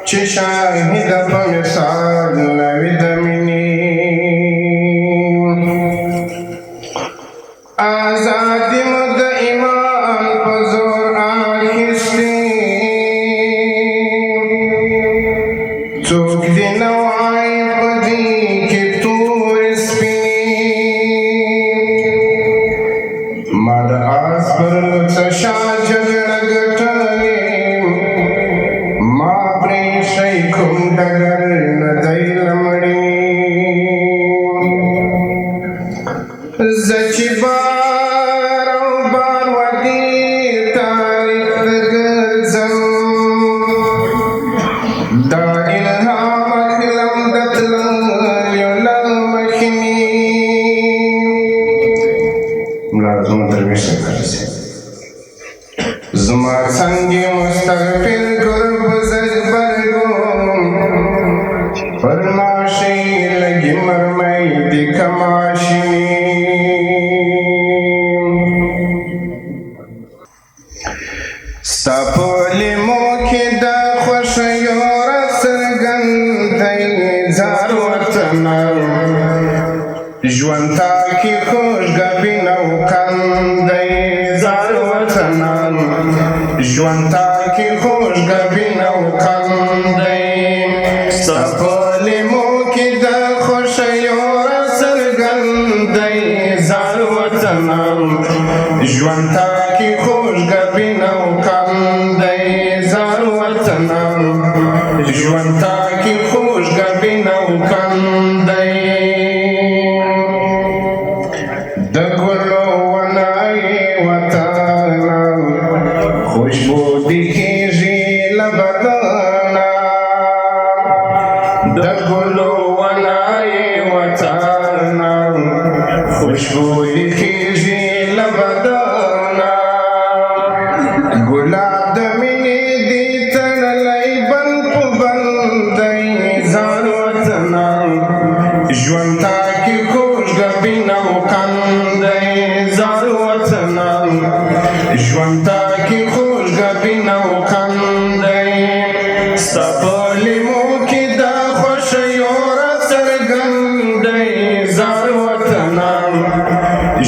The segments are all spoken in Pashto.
چې شاهد په مثال نوي د مینې آزادي مو د ایمان په زور اخیستې څوک دې نه وایي په دې کې تورې سپینې ما د آس پر لوڅه شا جګړه ګټلې ما پرېښی کوم ډګر نه دی لمړې زه چې بار او بار ودې تاریخ ته ګرځم دا الهام اخلم د تللیو له مخینې ملا زما درویش صاحب زما څنګه مستغفر قرب زجبرګم فرماشي لګي مرمۍ د کماشي ستا په لیمو کې د خوښیو راڅرګند دی زار وطنه ژوند تا کې خوشګبین او کند دی زار وطنه ژوند تا کې خوشګبین او کند دی ستا په لیمو کې د خوښیو راڅرګند دی زار وطنه ژوند تا کې خوشګبین او کند دی زار وطنه ژوند تا کې خوشګبین او کند دی د ګلو ونه یې وطنه خوشبو دې خیژي له بدنه د ګلو ونه یې وطنه خوشبو دې خیژي له بدنه ګلاب د مینې دې تړلی بند په بند دی ځان وطنه ژوند تا کې خوشګبین او کند دی ځان وطنه ژوند تا کې خوشګبین او کند دی ستا په لیمو کې د خوښیو راڅرګند دی ځان وطنه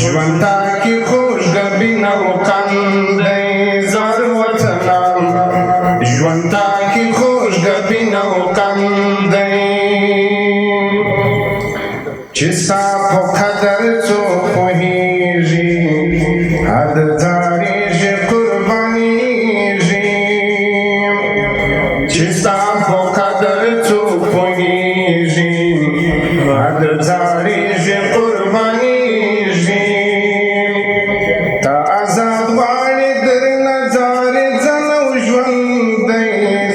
ژوند تا کې خوشګبین او کند دی ځان وطنه ژوند تا کې خوشګبین او کند دی چې ستا په قدر څوک پوهېږي حد ځارېږي قربانېږي چې ستا په قدر څوک پوهېږي حد ځارېږي قربانېږي تا آزاد غواړې درنه ځارې ځنه ژوند دی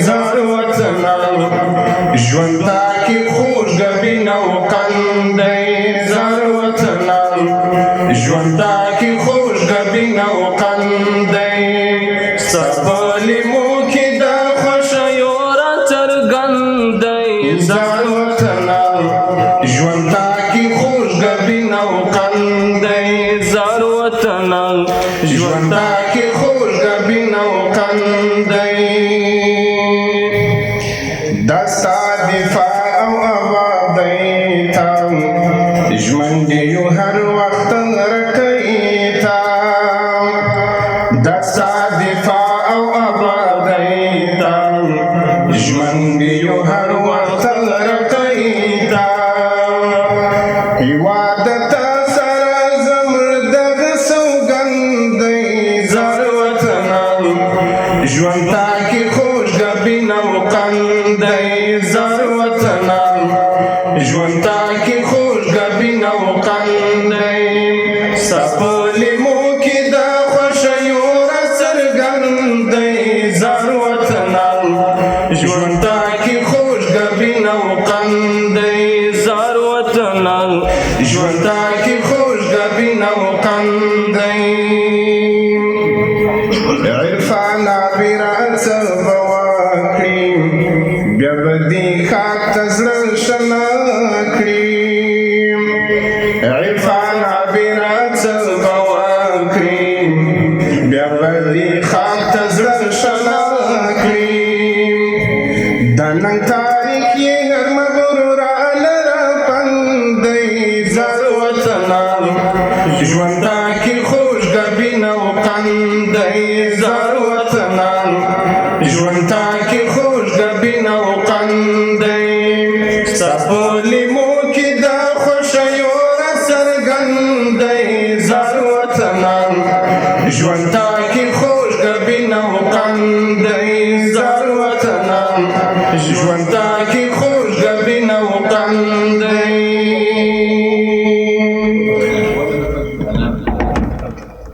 زار وطنه ژوند تا کې خوشګبین او کند دی زار وطنه ژوند تا کې خوشګبین او کند دی ستا په لیمو کې د خوښیو راڅرګند دی زار وطنه ژوند تا کې خوشګبین او کند دی زار وطنه ژوند تا کې خوشګبین او کند دی دا ستا دفاع او آبادۍ ته ژمن دې یو هر وخت رکۍ ته دا ستا دفاع او آبادۍ ته ژمن دې یو هر وخت رکۍ ته هېواد ته سره زمر دغه سوګند دی زار وطنه ژوند تا کې خوشګبین او کند دی زار وطنه ژوند تاریخ یې هر مغرور لره پندی زار وطنان ژوندا کې خوشګبین او قندی زار وطنان ژوندا کې خوشګبین او قندی سپولیمو کې د خوښیو را څرګندی زار وطنان ژوندا